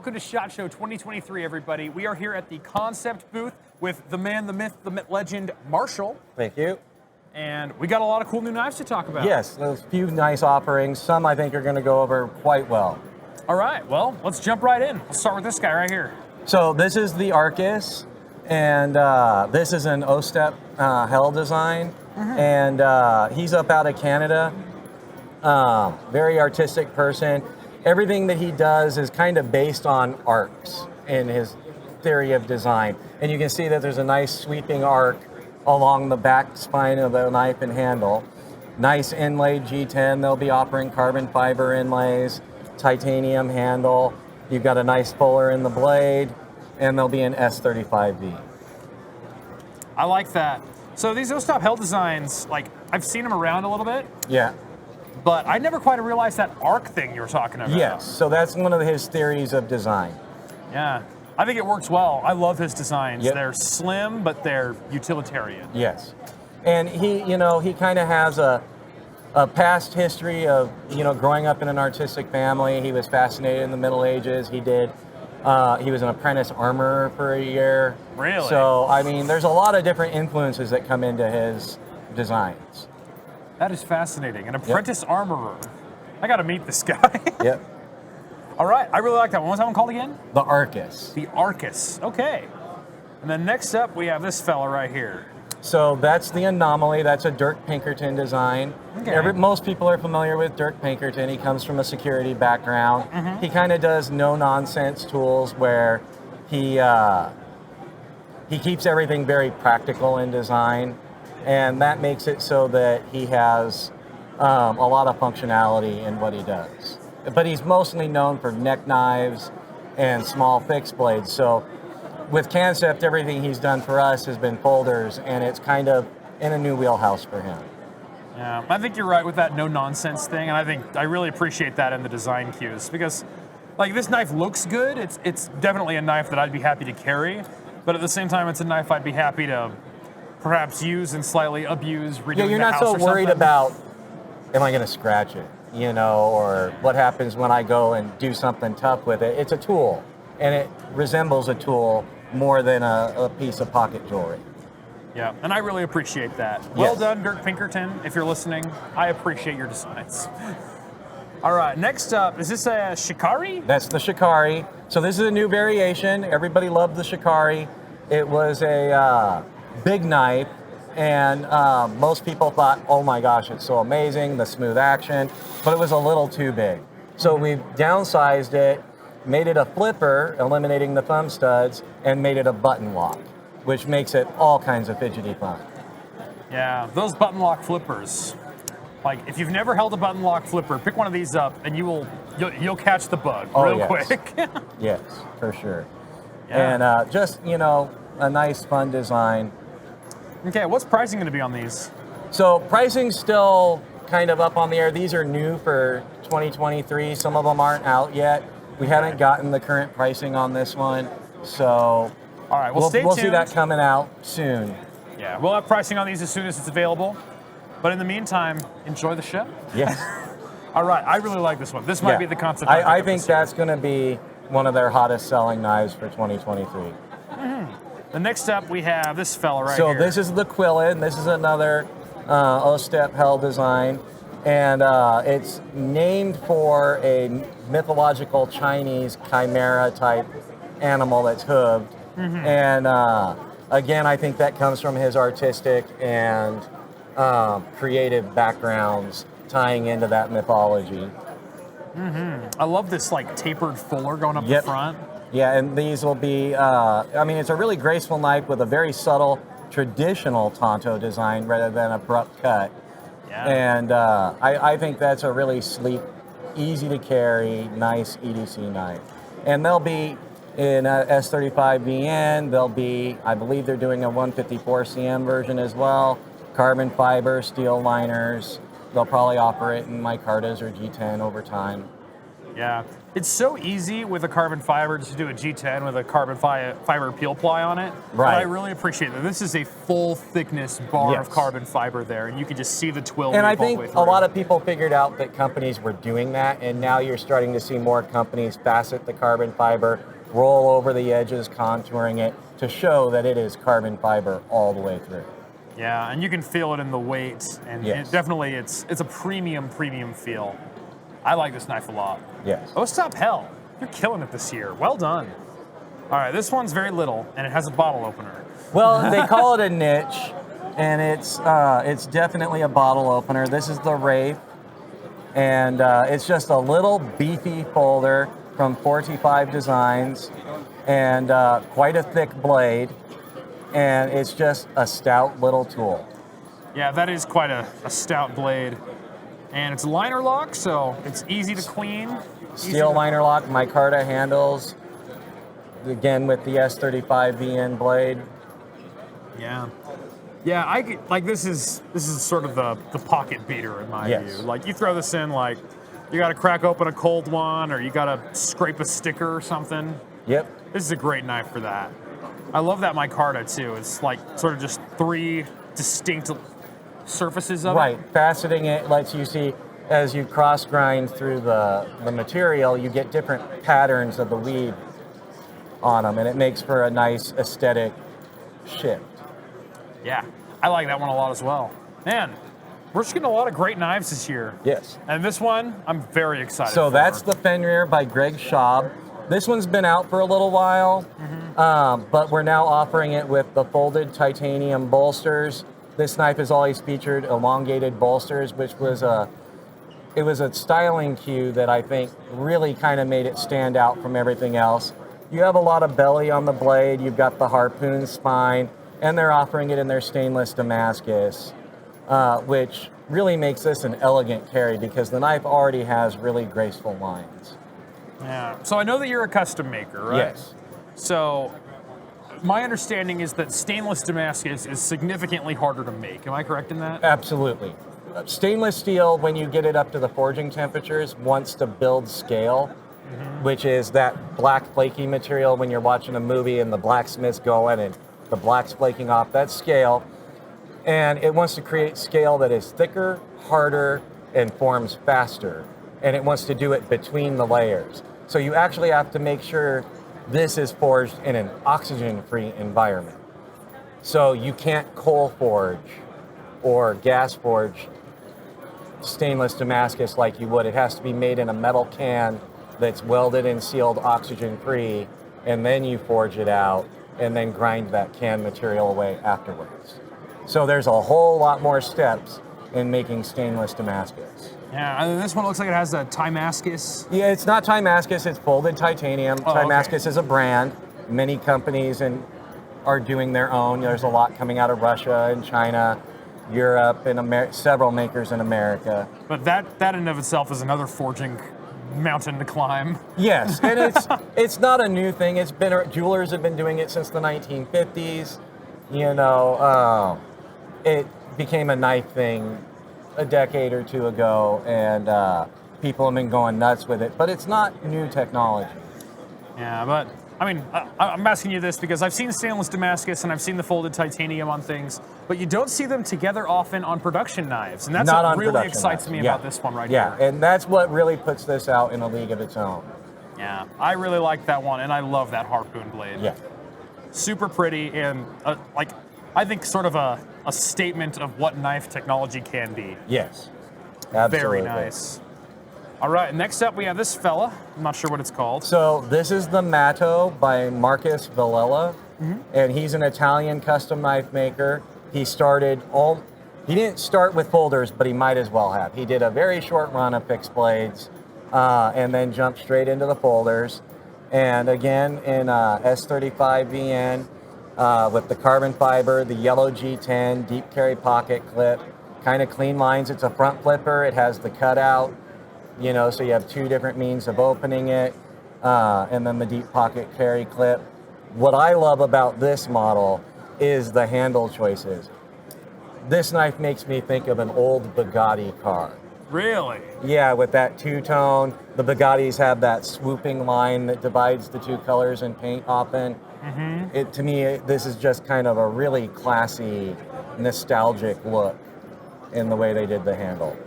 welcome to SHOT Show 2023, everybody. We are here at the Kansept booth with the man, the myth, the legend, Marshall. Thank you. And we got a lot of cool new knives to talk about. Yes, there's a few nice offerings. Some I think are going to go over quite well. All right, well, let's jump right in. Let's start with this guy right here. So this is the Arcus, and this is an O-step Hell design, and he's up out of Canada. Very artistic person. Everything that he does is kind of based on arcs in his theory of design. And you can see that there's a nice sweeping arc along the back spine of the knife and handle. Nice inlaid G10. They'll be offering carbon fiber inlays, titanium handle. You've got a nice fuller in the blade, and there'll be an S35V. I like that. So these O-stop Hell designs, like, I've seen them around a little bit. Yeah. But I never quite realized that arc thing you were talking about. Yes, so that's one of his theories of design. Yeah, I think it works well. I love his designs. Yep. They're slim, but they're utilitarian. Yes, and he kind of has a past history of, growing up in an artistic family. He was fascinated in the Middle Ages. He was an apprentice armorer for a year. Really? So, I mean, there's a lot of different influences that come into his designs. That is fascinating. An apprentice armorer. I got to meet this guy. Yep. All right, I really like that one. What's that one called again? The Arcus. The Arcus. Okay. And then next up, we have this fella right here. So that's the Anomaly. That's a Dirk Pinkerton design. Okay. Most people are familiar with Dirk Pinkerton. He comes from a security background. He kind of does no-nonsense tools where he keeps everything very practical in design, and that makes it so that he has a lot of functionality in what he does. But he's mostly known for neck knives and small fixed blades. So with Kansept, everything he's done for us has been folders, and it's kind of in a new wheelhouse for him. Yeah, I think you're right with that no-nonsense thing, and I really appreciate that in the design cues, because, like, this knife looks good. It's definitely a knife that I'd be happy to carry, but at the same time, it's a knife I'd be happy to perhaps use and slightly abuse, redoing Yeah, you're the not house so or worried something. about, am I going to scratch it, or what happens when I go and do something tough with it. It's a tool, and it resembles a tool more than a piece of pocket jewelry. Yeah, and I really appreciate that. Yes. Well done, Dirk Pinkerton. If you're listening, I appreciate your designs. All right, next up, is this a Shikari? That's the Shikari. So this is a new variation. Everybody loved the Shikari. It was a big knife, and most people thought, oh my gosh, it's so amazing, the smooth action, but it was a little too big. So we've downsized it, made it a flipper, eliminating the thumb studs, and made it a button lock, which makes it all kinds of fidgety fun. Yeah, those button lock flippers. Like, if you've never held a button lock flipper, pick one of these up, and you'll catch the bug real quick. Yes, for sure. Yeah. And just, a nice, fun design. Okay, what's pricing going to be on these? So pricing's still kind of up on the air. These are new for 2023. Some of them aren't out yet. We haven't gotten the current pricing on this one, so All right, well, stay tuned. We'll see that coming out soon. Yeah, we'll have pricing on these as soon as it's available. But in the meantime, enjoy the show. Yes. All right, I really like this one. This might be the concept. I think that's going to be one of their hottest selling knives for 2023. The next up, we have this fella right So here. this is the Quillin. This is another O-step Hell design, and it's named for a mythological Chinese chimera type animal that's hooved. And again, I think that comes from his artistic and creative backgrounds tying into that mythology. I love this like tapered fuller going up the front. Yeah, and these will be, it's a really graceful knife with a very subtle, traditional Tonto design rather than abrupt cut. Yeah. And I think that's a really sleek, easy to carry, nice EDC knife. And they'll be in a S35VN, they'll be, I believe they're doing a 154CM version as well, carbon fiber, steel liners. They'll probably offer it in micartas or G10 over time. Yeah, it's so easy with a carbon fiber just to do a G10 with a carbon fiber peel ply on it. Right. But I really appreciate that. This is a full thickness bar of Yes. carbon fiber there, and you can just see the twill. And I weave all the think way a through. lot of people figured out that companies were doing that, and now you're starting to see more companies facet the carbon fiber, roll over the edges, contouring it to show that it is carbon fiber all the way through. Yeah, and you can feel it in the weight, and Yes. it definitely it's a premium feel. I like this knife a lot. Yes. Oh, stop hell! You're killing it this year. Well done. All right, this one's very little, and it has a bottle opener. Well, they call it a niche, and it's definitely a bottle opener. This is the Wraith, and it's just a little beefy folder from 45 Designs, and quite a thick blade, and it's just a stout little tool. Yeah, that is quite a stout blade. And it's liner lock, so it's easy to clean. Steel liner lock, micarta handles, again with the S35 VN blade. Yeah. Yeah, like this is sort of the pocket beater in my Yes. view. Like you throw this in, like you got to crack open a cold one, or you got to scrape a sticker or something. Yep. This is a great knife for that. I love that micarta too. It's like sort of just 3 distinct surfaces of Right, it. faceting it lets you see, as you cross grind through the material, you get different patterns of the weave on them, and it makes for a nice aesthetic shift. Yeah, I like that one a lot as well. Man, we're just getting a lot of great knives this year. Yes. And this one, I'm very excited So for. that's the Fenrir by Greg Schaub. This one's been out for a little while, but we're now offering it with the folded titanium bolsters. This knife has always featured elongated bolsters, which was a styling cue that I think really kind of made it stand out from everything else. You have a lot of belly on the blade, you've got the harpoon spine, and they're offering it in their stainless Damascus, which really makes this an elegant carry because the knife already has really graceful lines. Yeah. So I know that you're a custom maker, right? Yes. So my understanding is that stainless Damascus is significantly harder to make. Am I correct in that? Absolutely. Stainless steel, when you get it up to the forging temperatures, wants to build scale, which is that black flaky material when you're watching a movie and the blacksmith's going and the black's flaking off. That's scale. And it wants to create scale that is thicker, harder, and forms faster. And it wants to do it between the layers. So you actually have to make sure this is forged in an oxygen-free environment. So you can't coal forge or gas forge stainless Damascus like you would. It has to be made in a metal can that's welded and sealed oxygen-free, and then you forge it out and then grind that can material away afterwards. So there's a whole lot more steps in making stainless Damascus. Yeah, and this one looks like it has a Timascus. Yeah, it's not Timascus, it's folded titanium. Oh, okay. Timascus is a brand. Many companies are doing their own. There's a lot coming out of Russia and China, Europe, and several makers in America. But that in and of itself is another forging mountain to climb. Yes, and it's not a new thing. It's been, jewelers have been doing it since the 1950s. You know, it became a knife thing a decade or two ago, and people have been going nuts with it. But it's not new technology. Yeah, but I mean, I'm asking you this because I've seen stainless Damascus and I've seen the folded titanium on things, but you don't see them together often on production knives, and that's Not what on really production excites knives. me Yeah. about this one right Yeah, here. and that's what really puts this out in a league of its own. Yeah, I really like that one, and I love that harpoon blade. Yeah. Super pretty, and like I think sort of a statement of what knife technology can be. Yes. Absolutely. Very nice. All right, next up we have this fella. I'm not sure what it's called. So this is the Matto by Marcus Villela, and he's an Italian custom knife maker. He didn't start with folders, but he might as well have. He did a very short run of fixed blades, and then jumped straight into the folders. And again, in S35 VN, with the carbon fiber, the yellow G10, deep carry pocket clip, kind of clean lines. It's a front flipper. It has the cutout, you know, so you have 2 different means of opening it, and then the deep pocket carry clip. What I love about this model is the handle choices. This knife makes me think of an old Bugatti car. Really? Yeah, with that two-tone. The Bugattis have that swooping line that divides the two colors in paint often. To me, this is just kind of a really classy, nostalgic look in the way they did the handle.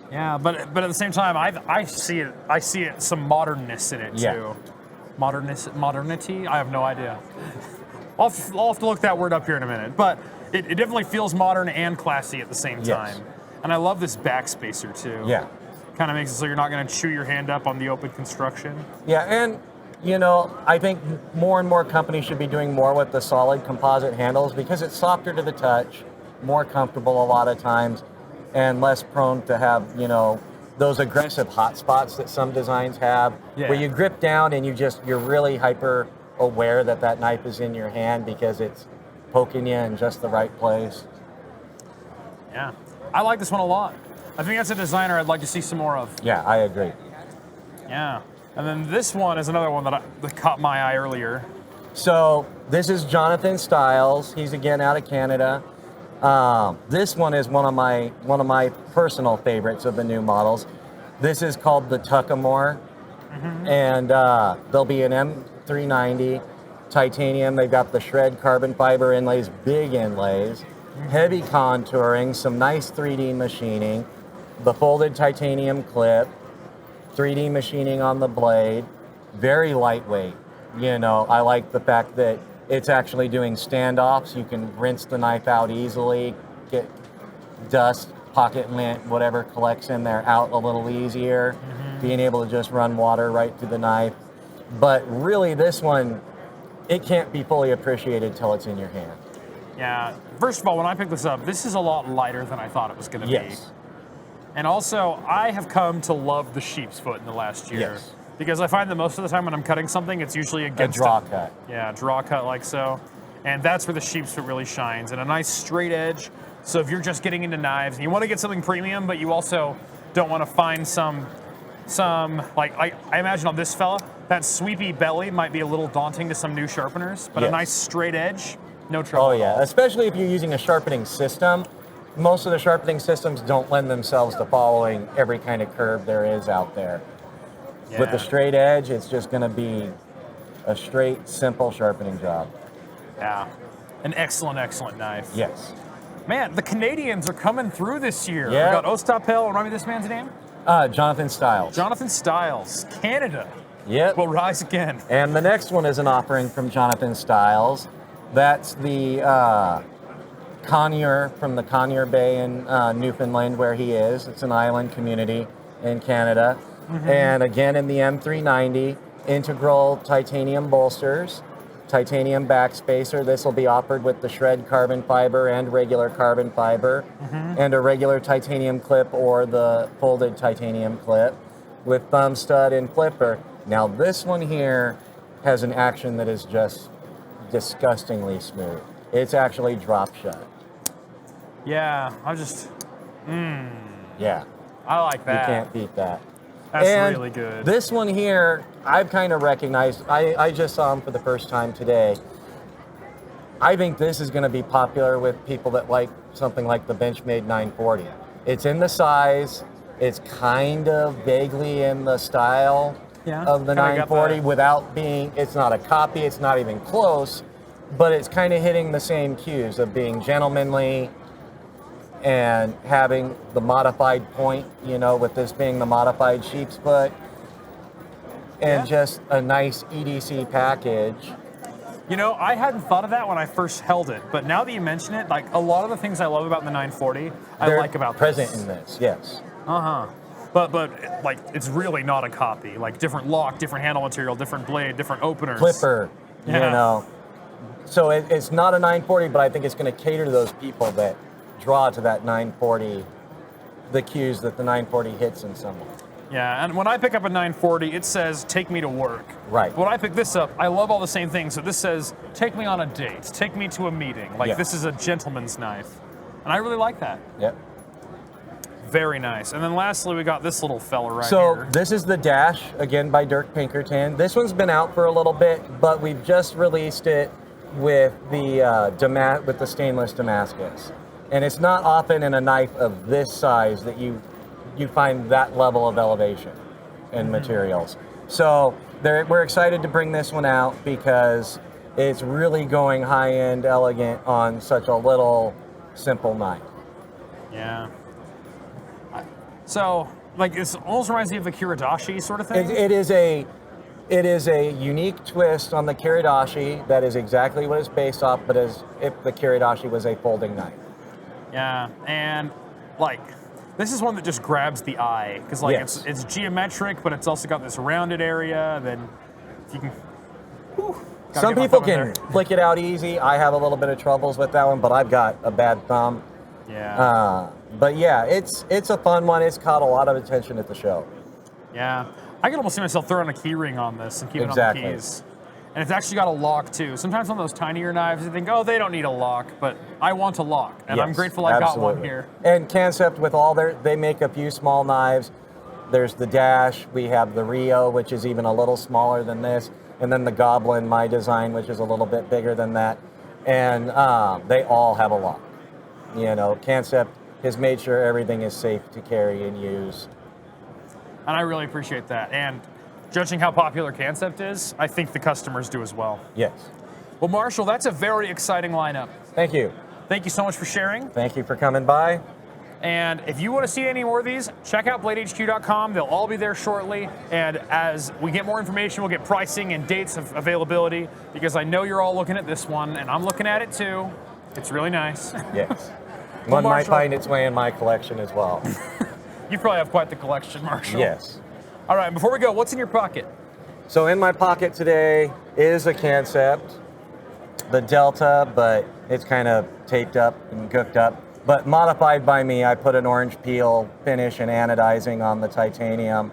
Yeah, but at the same time, I see it some modernness in it Yeah. too. Modernity? I have no idea. I'll have to look that word up here in a minute. But it definitely feels modern and classy at the same time. Yes. And I love this backspacer too. Yeah. Kind of makes it so you're not going to chew your hand up on the open construction. Yeah, and you know, I think more and more companies should be doing more with the solid composite handles because it's softer to the touch, more comfortable a lot of times, and less prone to have, you know, those aggressive hot spots that some designs have, where you grip down and you're really hyper aware that that knife is in your hand because it's poking you in just the right place. Yeah, I like this one a lot. I think that's a designer I'd like to see some more of. Yeah, I agree. Yeah. And then this one is another one that caught my eye earlier. So this is Jonathan Stiles. He's again out of Canada. This one is one of my personal favorites of the new models. This is called the Takamura, and there'll be an M390 titanium. They've got the shred carbon fiber inlays, big inlays, heavy contouring, some nice 3D machining, the folded titanium clip, 3D machining on the blade, very lightweight. You know, I like the fact that it's actually doing standoffs. You can rinse the knife out easily, get dust, pocket lint, whatever collects in there out a little easier, being able to just run water right through the knife. But really this one, it can't be fully appreciated till it's in your hand. Yeah, first of all, when I picked this up, this is a lot lighter than I thought it was going to be. And also, I have come to love the sheep's foot in the last year. Yes. Because I find that most of the time when I'm cutting something, it's usually against a draw cut. Yeah, draw cut like so. And that's where the sheep's foot really shines. And a nice straight edge. So if you're just getting into knives and you want to get something premium, but you also don't want to find some like I imagine on this fella, that sweepy belly might be a little daunting to some new sharpeners, but a nice straight edge, no trouble. Oh yeah, especially if you're using a sharpening system. Most of the sharpening systems don't lend themselves to following every kind of curve there is out there. Yeah. With the straight edge, it's just going to be a straight, simple sharpening job. Yeah, an excellent, excellent knife. Yes. Man, the Canadians are coming through this year. Yeah. We got Ostapel, remind me this man's name? Jonathan Stiles. Jonathan Stiles, Canada. Yep. Will rise again. And the next one is an offering from Jonathan Stiles. That's the Conure from the Conure Bay in Newfoundland, where he is. It's an island community in Canada. And again, in the M390, integral titanium bolsters, titanium backspacer. This will be offered with the shred carbon fiber and regular carbon fiber, and a regular titanium clip or the folded titanium clip with thumb stud and flipper. Now this one here has an action that is just disgustingly smooth. It's actually drop shut. Yeah, Yeah. I like that. You can't beat that. That's and really good. This one here, I've kind of recognized. I just saw him for the first time today. I think this is going to be popular with people that like something like the Benchmade 940. It's in the size. It's kind of vaguely in the style of the 940 without being, it's not a copy, it's not even close, but it's kind of hitting the same cues of being gentlemanly and having the modified point, you know, with this being the modified sheep's foot, and just a nice EDC package. You know, I hadn't thought of that when I first held it, but now that you mention it, like a lot of the things I love about the 940, I like about present in this, yes. But like it's really not a copy. Like different lock, different handle material, different blade, different openers. Flipper, you know. So it's not a 940, but I think it's going to cater to those people that draw to that 940, the cues that the 940 hits in some way. Yeah, and when I pick up a 940, it says, take me to work. Right. When I pick this up, I love all the same things. So this says, take me on a date, take me to a meeting. Like this is a gentleman's knife. And I really like that. Yep. Very nice. And then lastly, we got this little fella right here. So this is the Dash, again by Dirk Pinkerton. This one's been out for a little bit, but we've just released it with the stainless Damascus. And it's not often in a knife of this size that you you find that level of elevation in materials. So we're excited to bring this one out because it's really going high-end, elegant on such a little, simple knife. Yeah. So, like, it almost reminds me of the Kiridashi sort of thing. It is a unique twist on the Kiridashi that is exactly what it's based off, but as if the Kiridashi was a folding knife. Yeah, and like, this is one that just grabs the eye because like Yes. it's geometric, but it's also got this rounded area. Then you can. Whew, gotta Some get my people thumb in can there. flick it out easy. I have a little bit of troubles with that one, but I've got a bad thumb. Yeah. But yeah, it's a fun one. It's caught a lot of attention at the show. Yeah. I can almost see myself throwing a key ring on this and keeping Exactly. it on the keys. And it's actually got a lock too. Sometimes on those tinier knives, you think, oh, they don't need a lock, but I want a lock, and I'm Yes, grateful I got one absolutely. here. And Kansept, with all they make a few small knives. There's the Dash. We have the Rio, which is even a little smaller than this, and then the Goblin, my design, which is a little bit bigger than that. And they all have a lock. You know, Kansept has made sure everything is safe to carry and use. And I really appreciate that. And judging how popular Kansept is, I think the customers do as well. Yes. Well, Marshall, that's a very exciting lineup. Thank you. Thank you so much for sharing. Thank you for coming by. And if you want to see any more of these, check out BladeHQ.com. They'll all be there shortly. And as we get more information, we'll get pricing and dates of availability, because I know you're all looking at this one, and I'm looking at it too. It's really nice. Yes. Well, One might Marshall- find its way in my collection as well. You probably have quite the collection, Marshall. Yes. All right, before we go, what's in your pocket? So in my pocket today is a Kansept, the Delta, but it's kind of taped up and cooked up. But modified by me, I put an orange peel finish and anodizing on the titanium.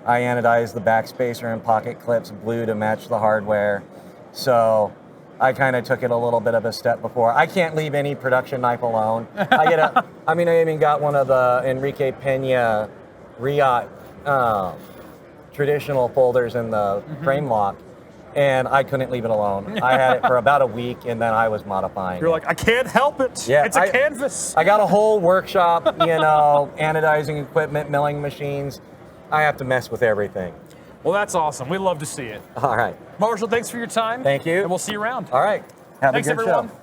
I anodized the backspacer and pocket clips blue to match the hardware. So I kind of took it a little bit of a step before. I can't leave any production knife alone. I even got one of the Enrique Pena Riot traditional folders in the frame lock, and I couldn't leave it alone. I had it for about a week, and then I was modifying. You're like, I can't help it. Yeah, It's a canvas. I got a whole workshop, you know, anodizing equipment, milling machines. I have to mess with everything. Well, that's awesome. We love to see it. All right. Marshall, thanks for your time. Thank you. And we'll see you around. All right. Have Thanks, a good everyone. show.